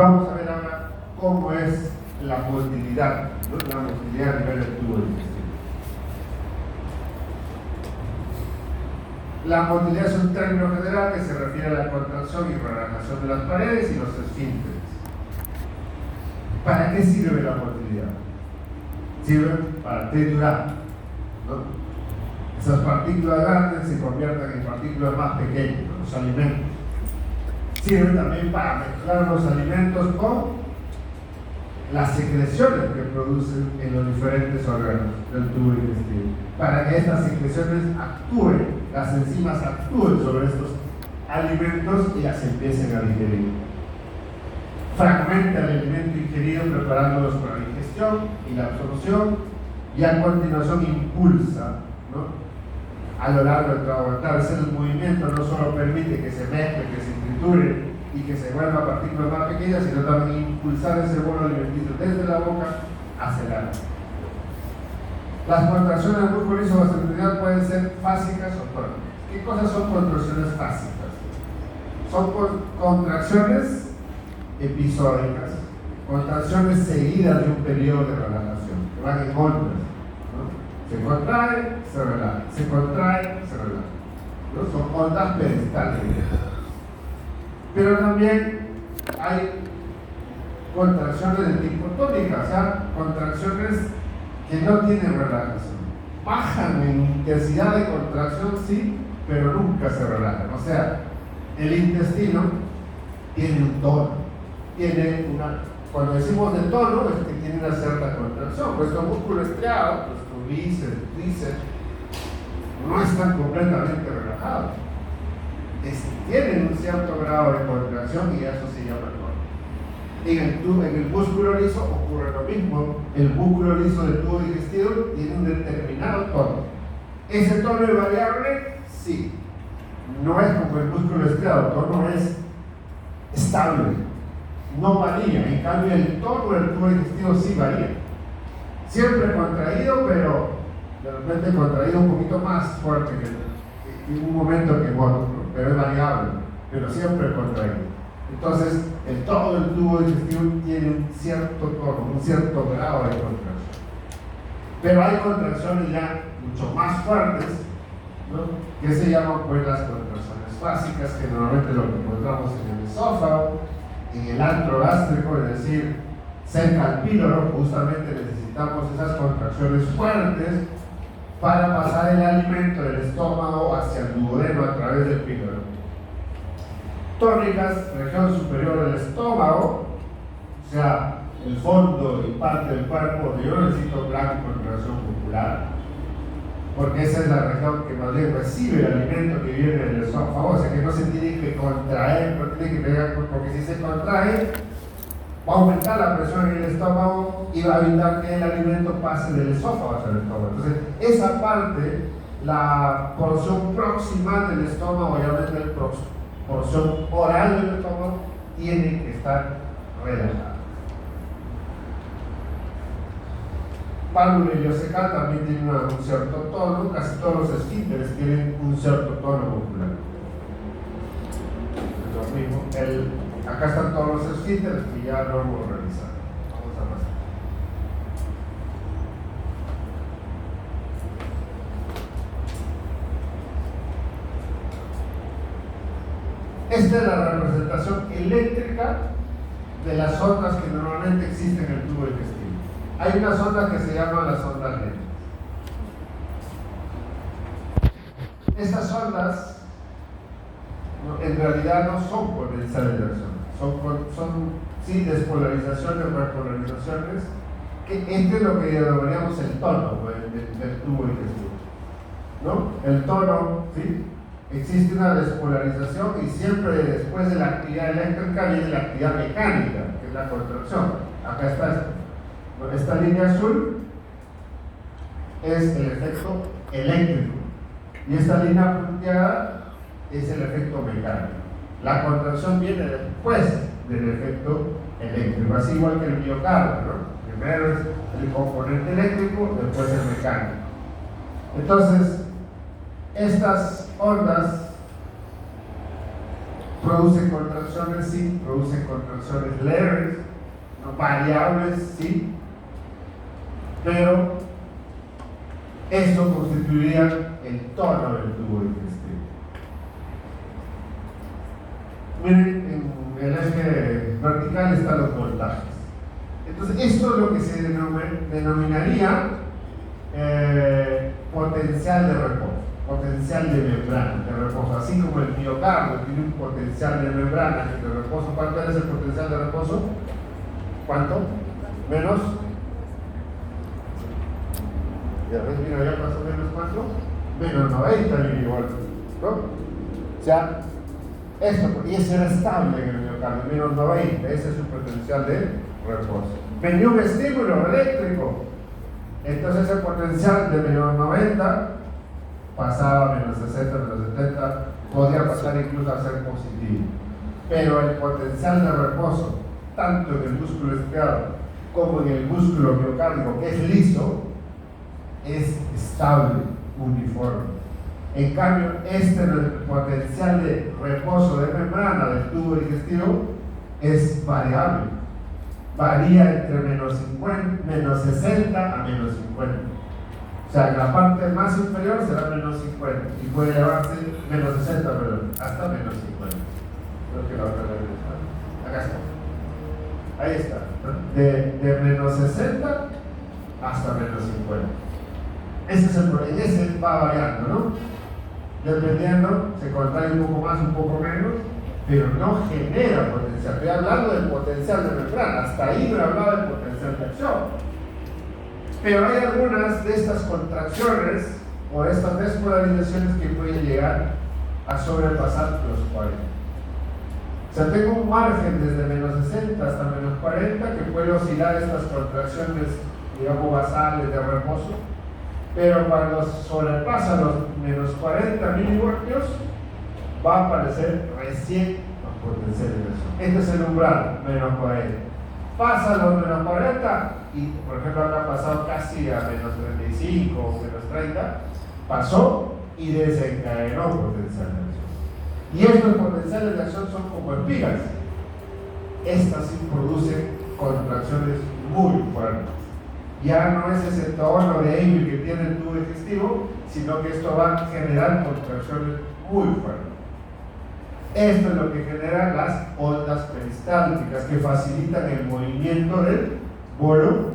vamos a ver ahora cómo es la motilidad, ¿no? La motilidad a nivel del tubo digestivo. La motilidad es un término general que se refiere a la contracción y relajación de las paredes y los esfínteres. ¿Para qué sirve la motilidad? Sirve para triturar, ¿no? Esas partículas grandes se convierten en partículas más pequeñas, los alimentos. Sirve también para mezclar los alimentos con las secreciones que producen en los diferentes órganos del tubo digestivo, para que estas secreciones actúen, las enzimas actúen sobre estos alimentos y las empiecen a digerir. Fragmenta el alimento ingerido preparándolos para la digestión y la absorción, y a continuación impulsa, ¿no?, a lo largo del trabajo. Claro, el movimiento no solo permite que se mezcle, que se triture y que se vuelva partículas más pequeñas, sino también impulsar ese bolo alimenticio desde la boca hacia el ano. Las contracciones del músculo liso gastrointestinal pueden ser fásicas o tónicas. ¿Qué cosas son contracciones fásicas? Son contracciones episódicas, contracciones seguidas de un periodo de relajación, que van en ondas, ¿no? Se contrae, se relaja, se contrae, se relaja, ¿no? Son ondas peristálticas. Pero también hay contracciones de tipo tónica, o sea, contracciones que no tienen relajación. Bajan en intensidad de contracción, sí, pero nunca se relajan. O sea, el intestino tiene un tono, tiene una, cuando decimos de tono, es que tiene una cierta contracción. Nuestro músculo estriado, nuestro bíceps, tríceps, no están completamente relajados. Tienen un cierto grado de contracción y eso se llama tono. En el músculo liso ocurre lo mismo. El músculo liso del tubo digestivo tiene un determinado tono. ¿Ese tono es variable? Sí. No es como el músculo estriado, el tono es estable, no varía. En cambio, el tono del tubo digestivo sí varía. Siempre contraído, pero de repente contraído un poquito más fuerte que en un momento que otro, ¿no? Pero es variable, pero siempre contraído. Entonces, el tono del tubo digestivo tiene un cierto tono, un cierto grado de contracción. Pero hay contracciones ya mucho más fuertes, ¿no?, que se llaman pues las contracciones básicas, que normalmente lo encontramos en el esófago, en el antro gástrico, es decir, cerca al píloro. Justamente necesitamos esas contracciones fuertes para pasar el alimento del estómago hacia el duodeno a través del píloro. Tónicas, región superior del estómago, o sea, el fondo y parte del cuerpo, donde yo necesito gran contracción muscular, porque esa es la región que más bien recibe el alimento que viene del esófago, o sea que no se tiene que contraer, no tiene que pegar, porque si se contrae, va a aumentar la presión en el estómago y va a evitar que el alimento pase del esófago hacia el estómago. Entonces, esa parte, la porción proximal del estómago, obviamente la porción oral del estómago, tiene que estar relajada. Válvula iliocecal también tiene un cierto tono, casi todos los esfínteres tienen un cierto tono muscular. Lo mismo, acá están todos los esfínteres que ya lo hemos realizado. Vamos a pasar. Esta es la representación eléctrica de las ondas que normalmente existen en el tubo digestivo. Hay unas ondas que se llaman las ondas lentas. Estas ondas en realidad no son potenciales de acción, son sí despolarizaciones, repolarizaciones, que este es lo que denominamos el tono del tubo digestivo, ¿no? El tono, ¿sí? Existe una despolarización y siempre después de la actividad eléctrica viene la actividad mecánica, que es la contracción. Acá está esto. Esta línea azul es el efecto eléctrico y esta línea punteada es el efecto mecánico. La contracción viene después del efecto eléctrico, así igual que el miocardio, ¿no? Primero es el componente eléctrico, después el mecánico. Entonces, estas ondas ¿Produce contracciones? Sí. ¿Produce contracciones leves? ¿No? Variables, sí. Pero esto constituiría el tono del tubo digestivo. Miren, en el eje vertical están los voltajes. Entonces, esto es lo que se denominaría potencial de reposo, potencial de membrana de reposo. Así como el miocardio tiene un potencial de membrana de reposo. ¿Cuánto es el potencial de reposo? ¿Cuánto? Menos. Ya ves, mira, ya más o menos cuánto. Menos 90 milivoltios, ¿no? O sea, esto, y eso era estable en el miocardio, menos 90, ese es su potencial de reposo. Venía un estímulo eléctrico, entonces el potencial de menos 90 pasaba a menos 60, menos 70, podía pasar incluso a ser positivo. Pero el potencial de reposo, tanto en el músculo estriado como en el músculo miocárdico, que es liso, es estable, uniforme. En cambio, el potencial de reposo de membrana del tubo digestivo es variable. Varía entre menos 60 a menos 50. O sea, en la parte más inferior será menos 50 y puede elevarse menos 60, perdón, hasta menos 50. Creo que la otra vez está. Acá está. Ahí está. De menos 60 hasta menos 50. Ese es el problema, ese va variando, ¿no? Dependiendo, se contrae un poco más, un poco menos, pero no genera potencial. Estoy hablando del potencial de membrana, hasta ahí no he hablado del potencial de acción. Pero hay algunas de estas contracciones o estas despolarizaciones que pueden llegar a sobrepasar los 40. O sea, tengo un margen desde menos 60 hasta menos 40 que puede oscilar estas contracciones, digamos, basales de reposo. Pero cuando sobrepasa los menos 40 milivoltios, va a aparecer recién los potenciales de acción. Este es el umbral, menos 40. Pasa los menos 40 y, por ejemplo, acá ha pasado casi a menos 35 o menos 30, pasó y desencadenó potencial de acción. Y estos potenciales de acción son como espigas. Estas sí producen contracciones muy fuertes. Ya no es ese tono de Eyre que tiene el tubo digestivo, sino que esto va a generar contracciones muy fuertes. Esto es lo que genera las ondas peristálticas que facilitan el movimiento del bolo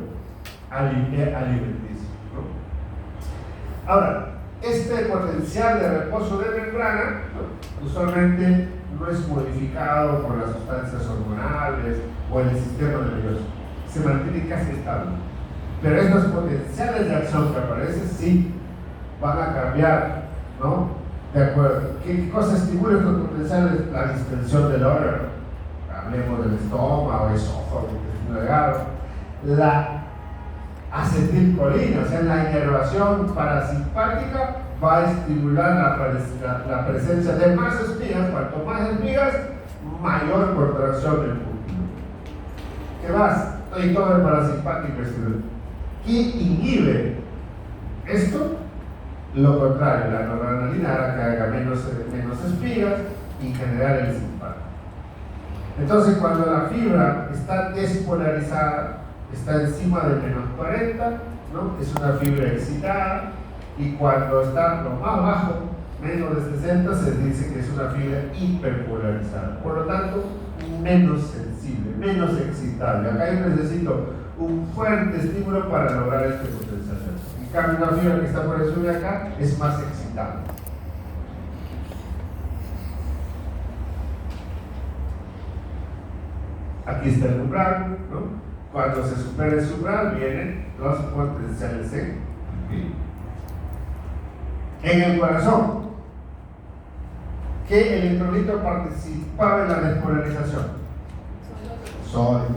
alimenticio, ¿no? Ahora, este potencial de reposo de membrana, ¿no?, usualmente no es modificado por las sustancias hormonales o el sistema nervioso, se mantiene casi estable. Pero estos potenciales de acción que aparecen sí van a cambiar, ¿no? De acuerdo. ¿Qué cosa estimula estos potenciales? La distensión del órgano, hablemos del estómago, esófago, intestino delgado, la acetilcolina, o sea, la inervación parasimpática va a estimular la presencia de más espigas. Cuanto más espigas, mayor contracción del músculo. ¿Qué más? Y todo el parasimpático estimula. ¿Qué inhibe esto? Lo contrario, la noradrenalina hará que haga menos espigas y generar el simpático. Entonces, cuando la fibra está despolarizada, está encima de menos 40, ¿no?, es una fibra excitada, y cuando está lo más bajo, menos de 60, se dice que es una fibra hiperpolarizada. Por lo tanto, menos sensible, menos excitable. Acá yo necesito un fuerte estímulo para lograr este potencial. En cambio, una fibra que está por encima de acá es más excitable. Aquí está el umbral, ¿no? Cuando se supera el umbral, vienen los potenciales en el corazón. ¿Qué electrolito participaba en la despolarización? Sodio.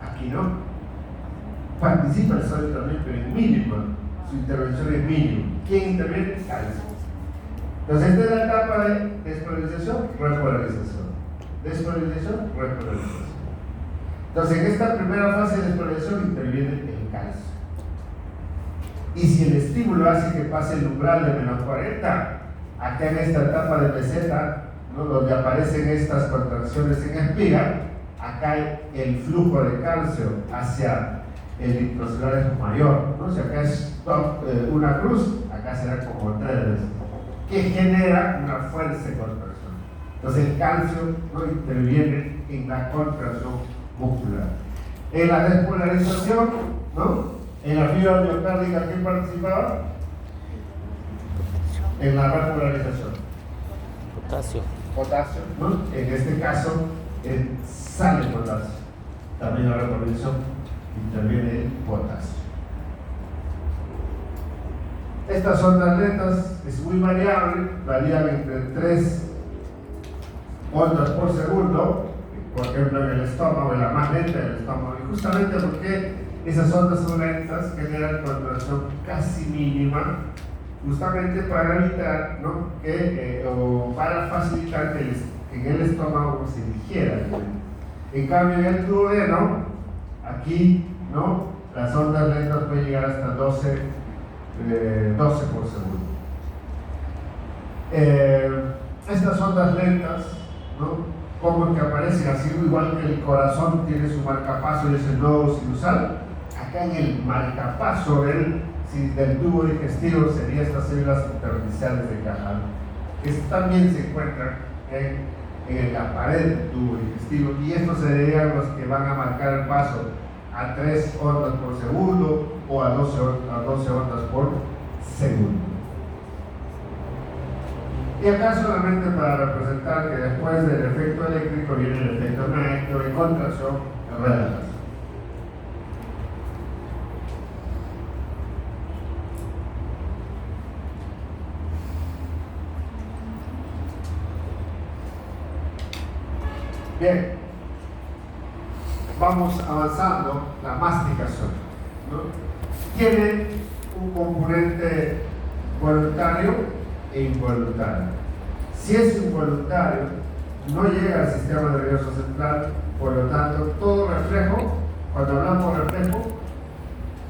Aquí no. Participa el sodio también, pero en mínimo. Su intervención es mínima. ¿Quién interviene? Calcio. Entonces, esta es la etapa de despolarización, repolarización. Despolarización, repolarización. Entonces, en esta primera fase de despolarización interviene el calcio. Y si el estímulo hace que pase el umbral de menos 40, acá en esta etapa de meseta ¿no? Donde aparecen estas contracciones en espiga, acá el flujo de calcio hacia el intracelular es mayor, ¿no? Si acá es una cruz, acá será como 3, que genera una fuerza de contracción. Entonces el calcio, ¿no?, interviene en la contracción muscular. En la despolarización, ¿no?, en la fibra miocárdica, ¿quién participaba? En la repolarización. Potasio, ¿no? En este caso, sale potasio. También la repolarización interviene el potasio. Estas ondas lentas es muy variable, varían entre 3 ondas por segundo, por ejemplo en el estómago, en la más lenta del estómago, y justamente porque esas ondas son lentas, generan contracción casi mínima, justamente para evitar, ¿no?, o para facilitar que en el estómago se digiera. En cambio en el duodeno, aquí, ¿no?, las ondas lentas pueden llegar hasta 12 por segundo. Estas ondas lentas, ¿no?, como que aparecen así, igual que el corazón tiene su marcapaso y es el nodo sinusal, acá en el marcapaso del tubo digestivo serían estas células intersticiales de Cajal, que también se encuentran en la pared del tubo digestivo, y estos serían los que van a marcar el paso a 3 ondas por segundo o a 12 ondas por segundo. Y acá solamente para representar que después del efecto eléctrico viene el efecto magnético de contracción y relajación. Bien, vamos avanzando. La masticación, ¿no?, tiene un componente voluntario e involuntario. Si es involuntario, no llega al sistema nervioso central, por lo tanto, todo reflejo, cuando hablamos de reflejo,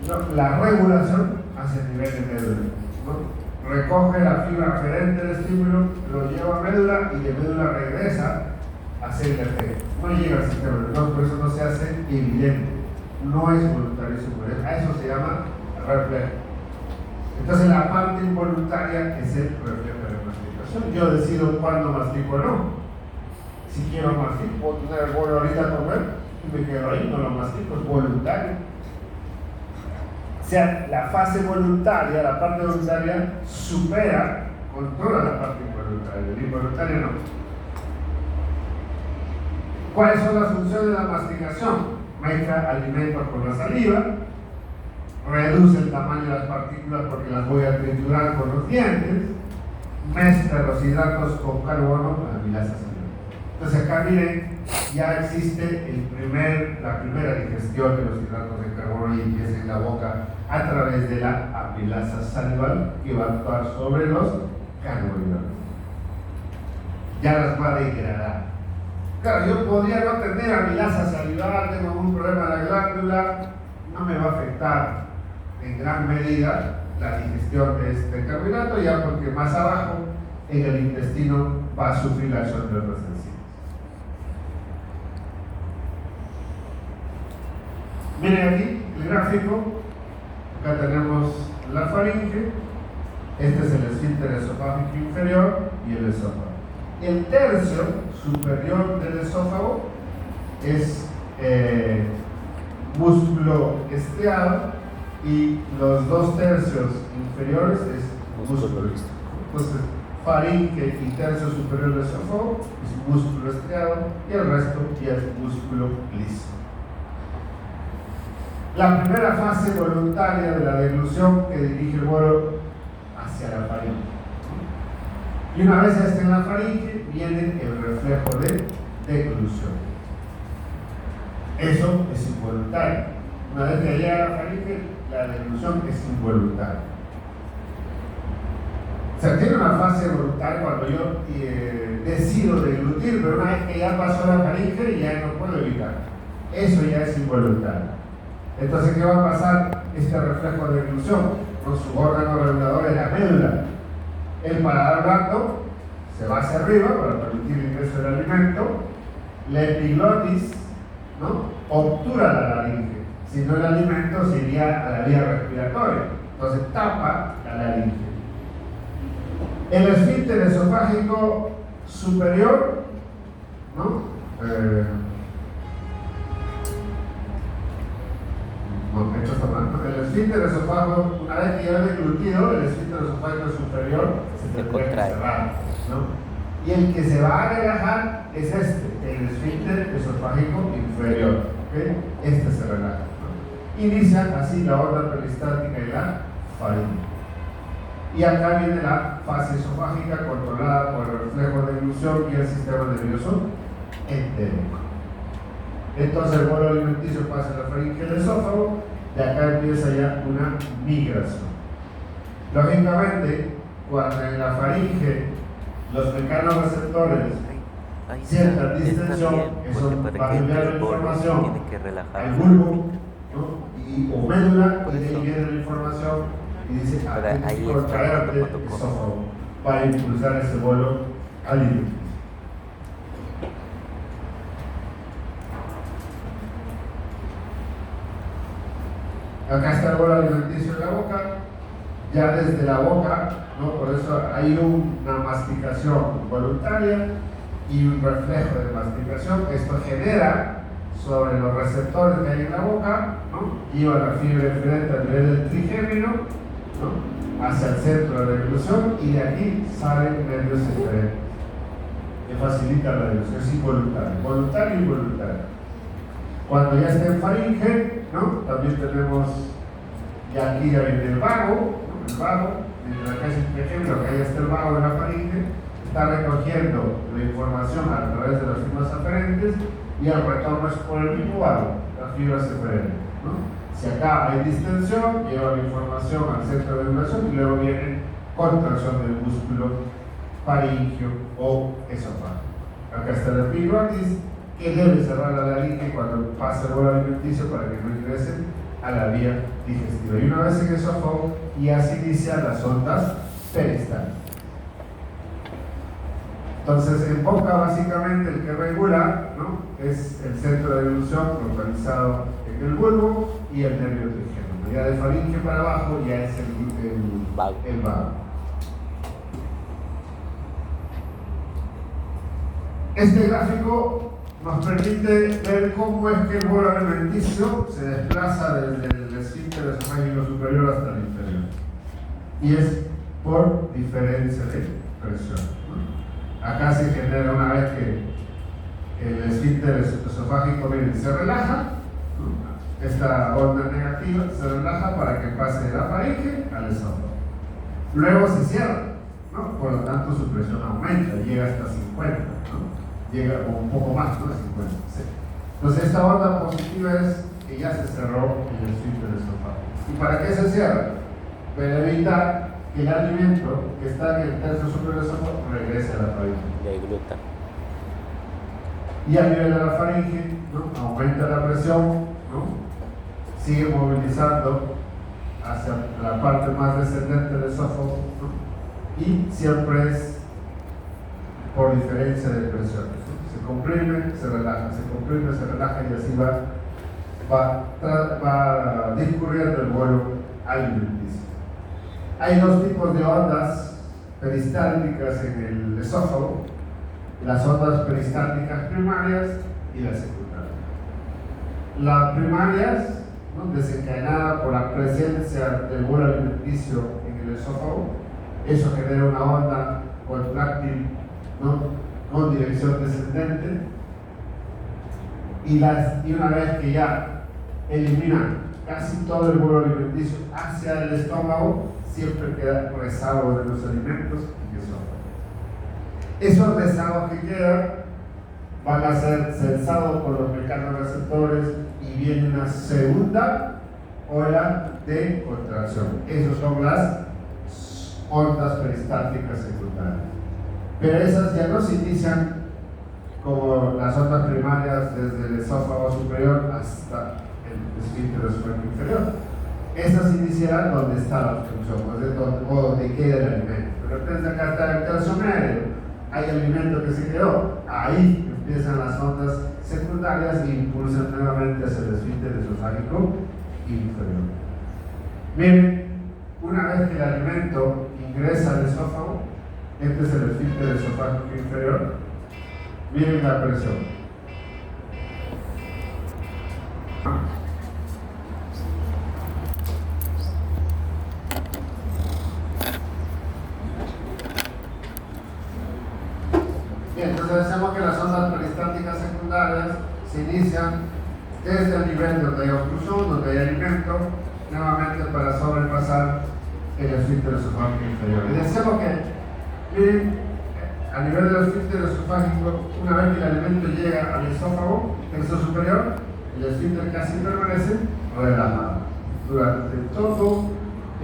¿no?, la regulación hacia el nivel de médula, ¿no?, recoge la fibra aferente del estímulo, lo lleva a médula y de médula regresa hacia el efecto. No llega al sistema nervioso, por eso no se hace evidente, no es voluntario, a eso se llama reflejo. Entonces la parte involuntaria es el reflejo de la masticación. Yo decido cuándo mastico o no. Si quiero mastico, puedo tener el bolo ahorita a comer y me quedo ahí, no lo mastico, es voluntario. O sea, la fase voluntaria, la parte voluntaria supera, controla la parte involuntaria, el involuntario no. ¿Cuáles son las funciones de la masticación? Mezcla alimentos con la saliva, reduce el tamaño de las partículas porque las voy a triturar con los dientes, mezcla los hidratos con carbono, la amilasa celular. Entonces acá miren, ya existe la primera digestión de los hidratos de carbono y empieza en la boca a través de la amilasa salival que va a actuar sobre los carbohidratos. Ya las va a degradar. Claro, yo podría no tener amilasa salival, tengo algún problema de la glándula, no me va a afectar en gran medida la digestión de este carbohidrato, ya porque más abajo en el intestino va a sufrir la acción de otras enzimas. Miren aquí el gráfico, acá tenemos la faringe, este es el esfínter esofágico inferior y el esófago. El tercio superior del esófago es músculo estriado y los 2 tercios inferiores es músculo liso. Entonces, faringe y tercio superior del esófago es músculo estriado y el resto ya es músculo liso. La primera fase voluntaria de la deglución que dirige el bolo hacia la faringe. Y una vez esté en la faringe, viene el reflejo de deglución. Eso es involuntario. Una vez que llega a la faringe, la deglución es involuntaria. O sea, tiene una fase voluntaria cuando yo decido deglutir, pero una vez que ya pasó la faringe, ya no puedo evitar. Eso ya es involuntario. Entonces, ¿qué va a pasar? Este reflejo de deglución con su órgano regulador en la médula. El paladar blando se va hacia arriba para permitir el ingreso del alimento. La epiglotis, ¿no?, obtura la laringe, si no el alimento se iría a la vía respiratoria, entonces tapa la laringe. El esfínter esofágico superior, ¿no? El esfínter esofágico, una vez que ya he deglutido, el esfínter esofágico superior se tendría que cerrar, ¿no? Y el que se va a relajar es el esfínter esofágico inferior, ¿okay? Este se relaja, ¿no? Inicia así la onda peristática y la faringe. Y acá viene la fase esofágica controlada por el reflejo de eglución y el sistema nervioso entérico. Entonces el bolo alimenticio pasa a la faringe del esófago, de acá empieza ya una migración. Lógicamente, cuando en la faringe los mecanorreceptores sientan distensión, eso va a enviar la información al bulbo, ¿no?, o médula, y de ahí viene la información y dice, tienes que contraerte el esófago para impulsar ese bolo alimenticio. Acá está el bolo alimenticio en la boca, ya desde la boca, ¿no? Por eso hay una masticación voluntaria y un reflejo de masticación. Esto genera sobre los receptores que hay en la boca, ¿no?, lleva la fibra eferente a nivel del trigémino, ¿no?, hacia el centro de la eglución, y de aquí salen nervios eferentes que facilitan la eglución. Es involuntario, voluntario y involuntario. Cuando ya está en faringe, ¿no?, también tenemos, y aquí ya viene el vago, ¿no?, el vago, desde acá es el trigémino, acá ya está el vago de la faringe, está recogiendo la información a través de las fibras aferentes, y el retorno es por el mismo vago, las fibras eferentes, ¿no? Si acá hay distensión, lleva la información al centro de eglución y luego viene contracción del músculo faríngeo o esofágico. Acá está la epiglotis, que debe cerrar la laringe cuando pasa el bolo alimenticio para que no ingresen a la vía digestiva. Y una vez en esófago, ya se inician las ondas peristálticas. Entonces, en boca, básicamente, el que regula, ¿no?, es el centro de eglución localizado en el bulbo y el nervio trigémino. Ya de faringe para abajo ya es el vago. Este gráfico nos permite ver cómo es que el bolo alimenticio se desplaza desde el esfínter esofágico superior hasta el inferior. Y es por diferencia de presión, ¿no? Acá se genera, una vez que el esfínter esofágico se relaja, ¿no?, esta onda negativa se relaja para que pase de la faringe al esófago. Luego se cierra, ¿no?, por lo tanto su presión aumenta, llega hasta 50, ¿no?, llega un poco más, ¿no?, de 50. Sí. Entonces esta onda positiva es que ya se cerró el esfínter esofágico. ¿Y para qué se cierra? Para evitar que el alimento que está en el tercio superior del esófago regrese a la faringe. Y a nivel de la faringe, ¿no?, aumenta la presión, ¿no?, sigue movilizando hacia la parte más descendente del esófago, ¿no?, y siempre es por diferencia de presiones, ¿no? Se comprime, se relaja, se comprime, se relaja, y así va discurriendo el bolo alimenticio. Hay dos tipos de ondas peristálticas en el esófago: las ondas peristálticas primarias y las secundarias. Las primarias, ¿no?, desencadenadas por la presencia del bolo alimenticio en el esófago, eso genera una onda contráctil, ¿no?, con dirección descendente, y una vez que ya eliminan casi todo el bolo alimenticio hacia el estómago, siempre queda rezago de los alimentos y esófago. Esos rezagos que quedan van a ser censados por los mecanorreceptores y viene una segunda ola de contracción. Esas son las ondas peristálticas secundarias. Pero esas ya no se inician como las ondas primarias desde el esófago superior hasta el esfínter esofágico inferior. Esas iniciarán donde está la obstrucción, o donde queda el alimento. De repente acá está el tercio medio, hay alimento que se quedó. Ahí empiezan las ondas secundarias e impulsan nuevamente hacia el esfínter esofágico inferior. Miren, una vez que el alimento ingresa al esófago, este es el esfínter esofágico inferior, miren la presión. Bien, entonces decimos que las ondas peristáticas secundarias se inician desde el nivel donde hay obstrucción, donde hay alimento, nuevamente para sobrepasar el esfínter esofágico inferior. Y decimos que, miren, a nivel del esfínter esofágico, una vez que el alimento llega al esófago, tercio superior, el esfínter casi permanece relajado. Durante todo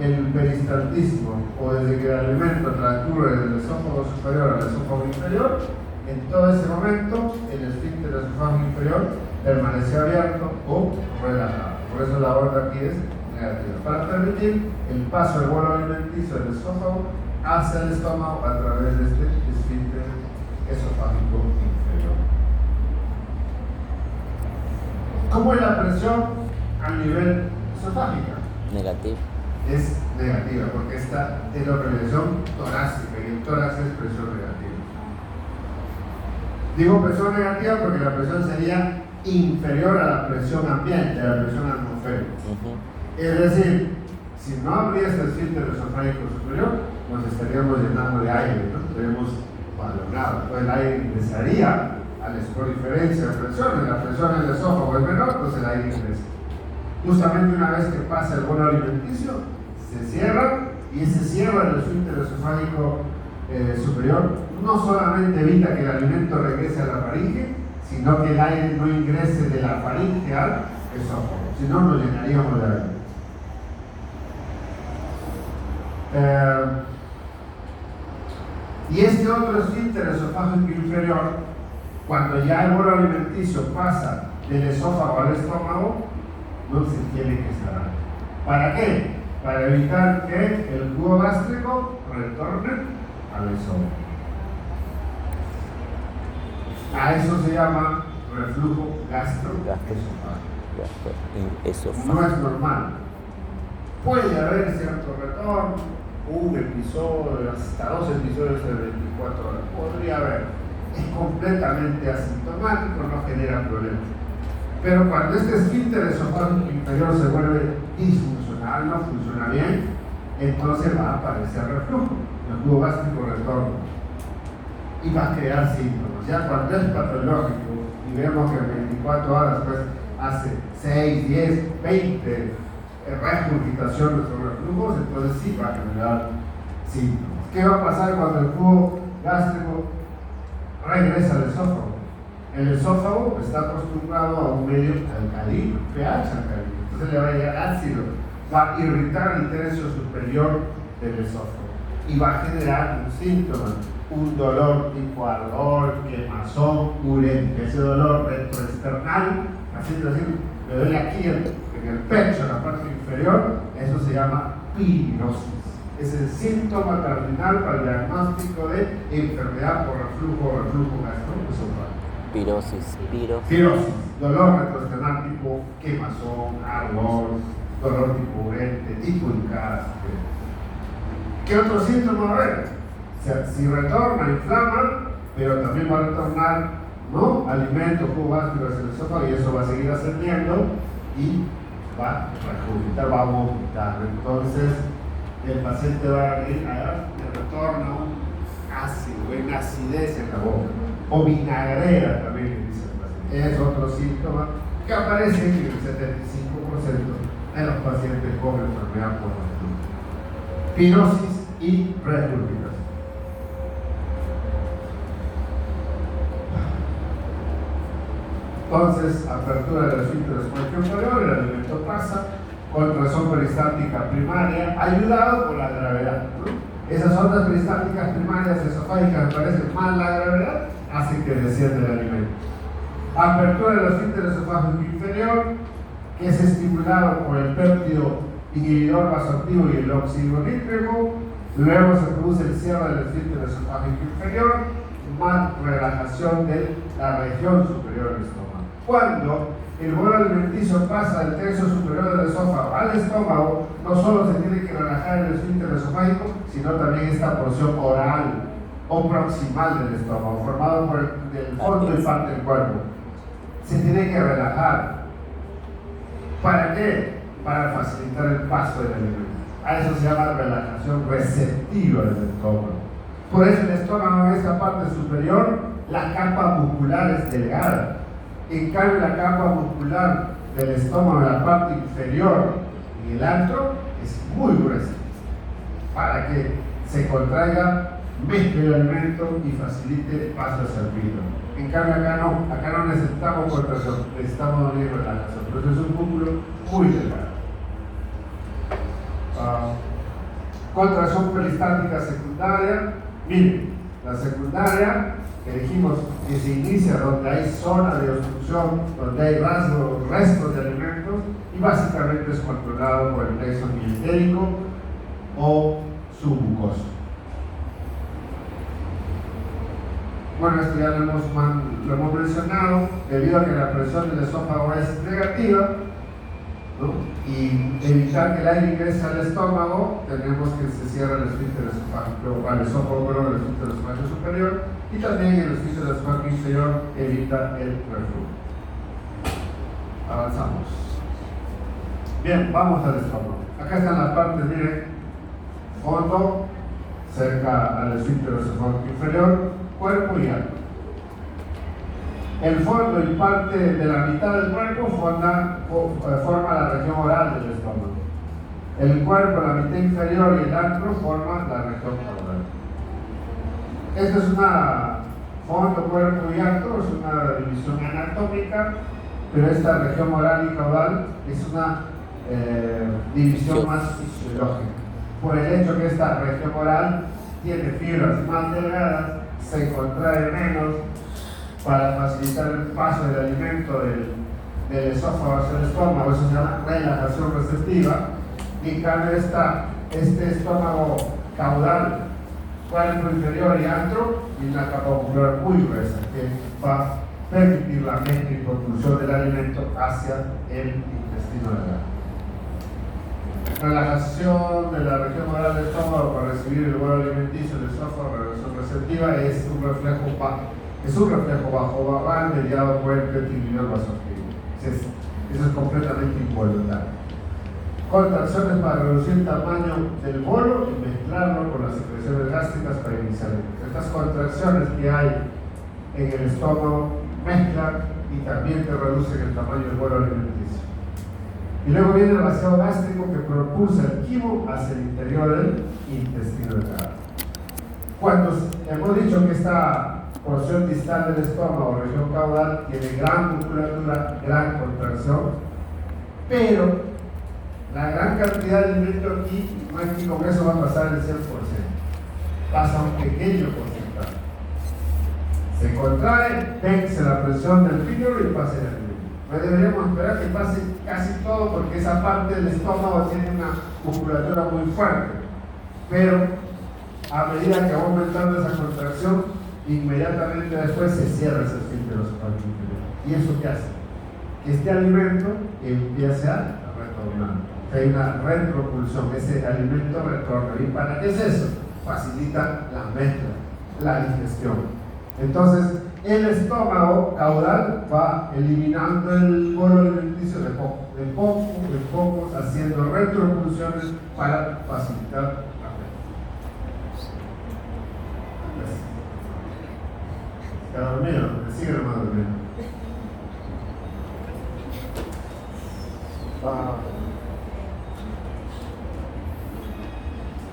el peristaltismo, o desde que el alimento transcurre del esófago superior al esófago inferior, en todo ese momento el esfínter esofágico inferior permanece abierto o relajado. Por eso la orden aquí es negativa, para permitir el paso del bolo alimenticio del esófago hacia el estómago a través de este esfínter esofágico inferior. ¿Cómo es la presión a nivel esofágica? Negativa. Es negativa, porque esta es la presión torácica y el tórax es presión negativa. Digo presión negativa porque la presión sería inferior a la presión ambiente, a la presión atmosférica. Es decir, si no habría este esfínter esofágico superior, nos estaríamos llenando de aire, ¿no? Estaríamos balonados. Entonces el aire ingresaría por diferencia de presiones. La presión en el esófago es menor, pues el aire ingresa. Justamente una vez que pasa el bolo alimenticio, se cierra, y ese cierre del esfínter esofágico superior no solamente evita que el alimento regrese a la faringe, sino que el aire no ingrese de la faringe al esófago, si no nos llenaríamos de aire. Y este otro esfínter esofágico inferior, cuando ya el bolo alimenticio pasa del esófago al estómago, no se tiene que cerrar. ¿Para qué? Para evitar que el jugo gástrico retorne al esófago. A eso se llama reflujo gastroesofágico. No es normal. Puede haber cierto retorno, un episodio, hasta 2 episodios de 24 horas. Podría haber. Es completamente asintomático, no genera problemas. Pero cuando este esfínter esofágico inferior se vuelve disfuncional, no funciona bien, entonces va a aparecer reflujo, el jugo gástrico retorna y va a crear síntomas. Ya cuando es patológico y vemos que en 24 horas pues, hace 6, 10, 20 regurgitaciones o reflujos, entonces sí va a generar síntomas. ¿Qué va a pasar cuando el jugo gástrico regresa al esófago? El esófago está acostumbrado a un medio alcalino, pH alcalino, entonces le va a llegar ácido, va a irritar el tercio superior del esófago y va a generar un síntoma, un dolor tipo ardor, quemazón, urente. Ese dolor retroesternal, así me duele aquí en el pecho, en la parte inferior, eso se llama pirosis. Es el síntoma cardinal para el diagnóstico de enfermedad por reflujo gastroesofágico. Pirosis. Dolor retroesternal tipo quemazón, ardor, dolor tipo urente, tipo incas. ¿Qué otro síntoma va a haber? O sea, si retorna, inflama, pero también va a retornar, ¿no? Alimento, jugo gástrico hacia el esófago, y eso va a seguir ascendiendo y va a regurgitar, va a vomitar. Entonces, el paciente va a venir a retorno ácido, en acidez en la boca, o vinagrera también, dice el paciente. Es otro síntoma que aparece en el 75% de los pacientes con enfermedad por reflujo. Pirosis y regurgitación. Entonces, apertura del esfínter esofágico inferior, el alimento pasa, contracción peristáltica primaria, ayudado por la gravedad, ¿no? Esas ondas peristálticas primarias esofágicas parecen más la gravedad, hacen que descienda el alimento. Apertura del esfínter esofágico inferior, que es estimulado por el péptido inhibidor vasoactivo y el óxido nítrico. Luego se produce el cierre del esfínter esofágico inferior, más relajación de la región superior del estómago. Cuando el bolo alimenticio pasa del tercio superior del esófago al estómago, no solo se tiene que relajar el esfínter esofágico, sino también esta porción oral o proximal del estómago, formado por el fondo y parte del cuerpo. Se tiene que relajar. ¿Para qué? Para facilitar el paso del alimento. A eso se llama relajación receptiva del estómago. Por eso el estómago en esta parte superior, la capa muscular es delgada. En cambio, la capa muscular del estómago en la parte inferior y el antro es muy gruesa para que se contraiga, mezcle el alimento y facilite el paso hacia el filo. En cambio, acá no necesitamos contracción, necesitamos unir relajación. Pero es un músculo muy delgado. Contracción peristática secundaria. Miren, la secundaria que dijimos que se inicia donde hay zona de obstrucción, donde hay restos de alimentos, y básicamente es controlado por el plexo milientérico o submucoso. Bueno, esto ya lo hemos mencionado, debido a que la presión del esófago es negativa, ¿no? Y evitar que el aire ingrese al estómago, tenemos que se cierre el esfínter esofágico, al esófago, el esfínter esofágico superior, y también el esfínter esofágico inferior evita el reflujo. Avanzamos. Bien, vamos al estómago. Acá están las partes, miren, fondo, cerca al esfínter esofágico inferior, cuerpo y alto. El fondo y parte de la mitad del cuerpo forma la región oral del estómago. El cuerpo, la mitad inferior y el antro forman la región caudal. Esta es una fondo, cuerpo y antro, es una división anatómica, pero esta región oral y caudal es una división más fisiológica. Por el hecho que esta región oral tiene fibras más delgadas, se contrae menos, para facilitar el paso del alimento del esófago hacia el estómago. Eso se llama relajación receptiva. Y en cambio este estómago caudal, cuerpo inferior y antro, y una capa muscular muy gruesa que va a permitir la mezcla y propulsión del alimento hacia el intestino delgado. Relajación de la región oral del estómago para recibir el bolo alimenticio del esófago. Relajación receptiva es un reflejo bajo vagal mediado por el peritonial vasoactivo. Eso es completamente involuntario. Contracciones para reducir el tamaño del bolo y mezclarlo con las secreciones gástricas para iniciar. Estas contracciones que hay en el estómago mezclan y también te reducen el tamaño del bolo alimenticio. Y luego viene el vaciado gástrico que propulsa el quimo hacia el interior del intestino delgado. Cuando hemos dicho que esta porción distal del estómago, región caudal, tiene gran musculatura, gran contracción, pero la gran cantidad de alimento aquí no es que con eso va a pasar el 100%, pasa un pequeño porcentaje. Se contrae, vence la presión del fígado y pasa el alimento. Pues deberíamos esperar que pase casi todo porque esa parte del estómago tiene una musculatura muy fuerte, pero a medida que va aumentando esa contracción, inmediatamente después se cierra ese esfínter esofágico inferior. ¿Y eso qué hace? Que este alimento empiece a retornar. Hay una retropulsión, ese alimento retorna. ¿Y para qué es eso? Facilita la mezcla, la digestión. Entonces, el estómago caudal va eliminando el bolo alimenticio de poco, haciendo retropulsiones para facilitar la mezcla. ¿Está dormido? Sigue nomás durmiendo.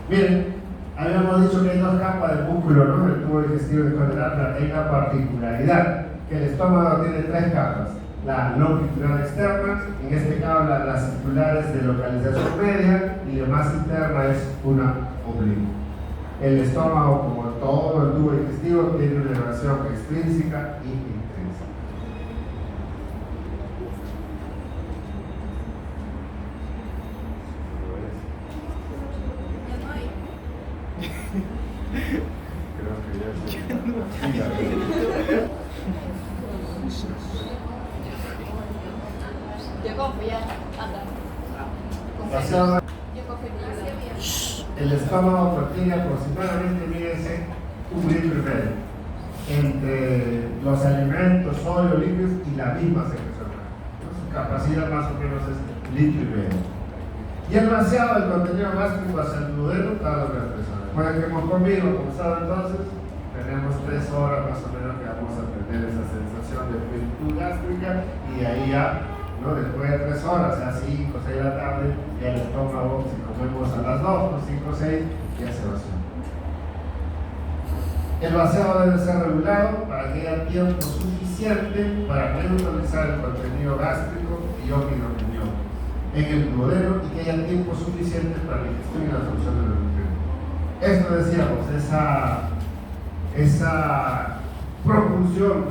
Miren, habíamos dicho que hay dos capas del músculo, ¿no? El tubo digestivo de colorante. Hay una particularidad, que el estómago tiene tres capas. La longitudinal externa, en este caso las circulares de localización media, y la más interna es una oblicua. El estómago, como todo el tubo digestivo, tiene una elevación extrínseca y intrínseca. Creo que ya se... Vaciado. El estómago contiene aproximadamente, mírense, 1,5 litros entre los alimentos, sólidos, líquidos y la misma secreción. Su capacidad más o menos es 1,5 litros. Y el vaciado del contenido gástrico hacia el duodeno tarda unas 3 horas. Después que hemos comido, como saben entonces, tenemos 3 horas más o menos que vamos a tener esa sensación de plenitud gástrica y ahí ya, ¿no? Después de 3 horas, a 5 o 6 de la tarde, ya el estómago, si comemos a las 2, 5 o 6, ya se vació. El vaciado debe ser regulado para que haya tiempo suficiente para neutralizar el contenido gástrico y opinión en el duodeno y que haya tiempo suficiente para la digestión y la absorción de los nutrientes. Esto decíamos, esa propulsión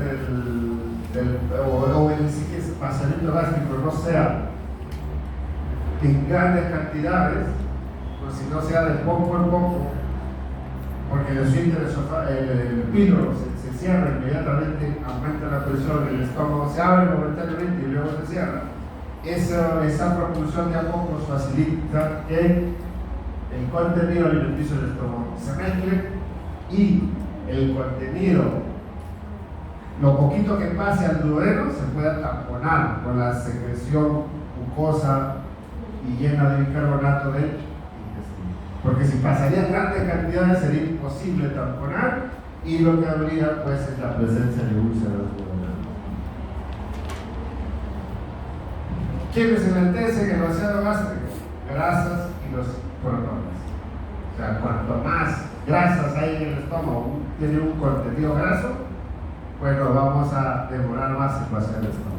o el vaciamiento gástrico no sea en grandes cantidades, o si no sea de poco en poco, porque el esfínter el píloro se cierra inmediatamente, aumenta la presión, el estómago se abre momentáneamente y luego se cierra. Esa propulsión de a poco facilita que el contenido alimenticio del estómago se mezcle y el contenido, lo poquito que pase al duodeno, se pueda tamponar con la secreción mucosa y llena de bicarbonato del intestino. Porque si pasarían grandes cantidades sería imposible tamponar y lo que habría pues es la presencia de úlceras duodenales. ¿Quiénes enaltecen el vaciado gástrico? Grasas y los protones. O sea, cuanto más grasas hay en el estómago, tiene un contenido graso, pues nos vamos a demorar más en vaciar el estómago.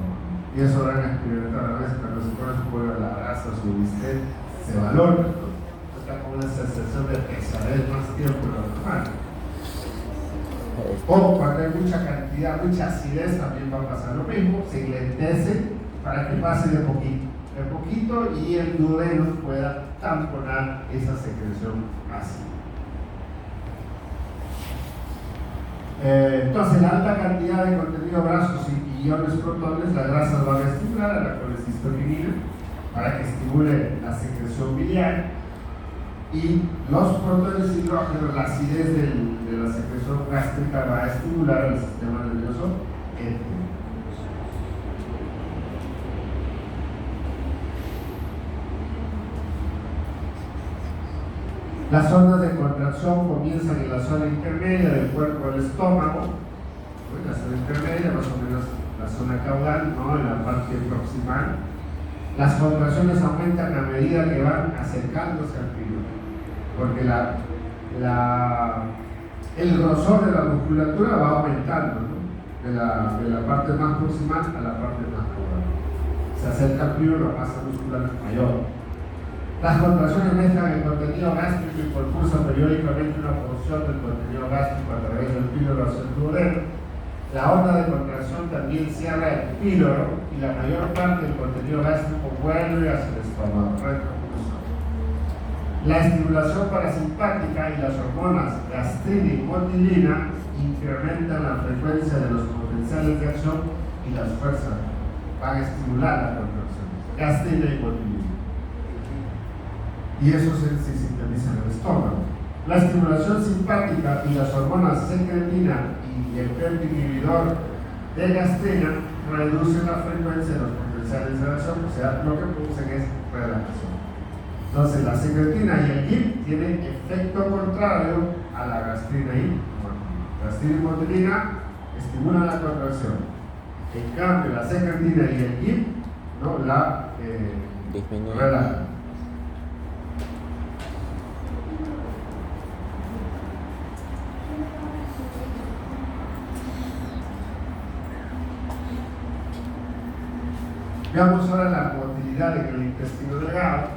Y eso lo han experimentado a veces cuando se pone su pollo a la grasa, su bistec, se valora, ¿no? Está como una sensación de pesadez más tiempo de lo normal. O cuando hay mucha cantidad, mucha acidez, también va a pasar lo mismo, se enlentece para que pase de poquito y el duodeno pueda tamponar esa secreción ácida. Entonces, la alta cantidad de contenido grasos y iones protones, las grasas van a estimular a la colecistoquinina para que estimule la secreción biliar y los protones y hidrógenos, la acidez de la secreción gástrica va a estimular el sistema nervioso enterógeno. Las zonas de contracción comienzan en la zona intermedia del cuerpo del estómago, ¿no? La zona intermedia, más o menos la zona caudal, ¿no? En la parte proximal. Las contracciones aumentan a medida que van acercándose al píloro, porque el grosor de la musculatura va aumentando, ¿no? de la parte más proximal a la parte más caudal. Se acerca al píloro, la masa muscular es mayor. Las contracciones mezclan el contenido gástrico y propulsan periódicamente una porción del contenido gástrico a través del píloro hacia el duodeno. La onda de contracción también cierra el píloro y la mayor parte del contenido gástrico vuelve hacia el estómago. La estimulación parasimpática y las hormonas gastrina y motilina incrementan la frecuencia de los potenciales de acción y las fuerzas van a estimular la contracción. Gastrina y motilina. Y eso se sintetiza en el estómago. La estimulación simpática y las hormonas secretina y el PEP inhibidor de gastrina reducen la frecuencia de los potenciales de acción, o sea, lo que producen es relajación. Entonces, la secretina y el GIP tienen efecto contrario a la gastrina y motilina. Gastrina y motilina estimulan la contracción. En cambio, la secretina y el GIP, ¿no? La relajan. Veamos ahora la motilidad en el intestino delgado.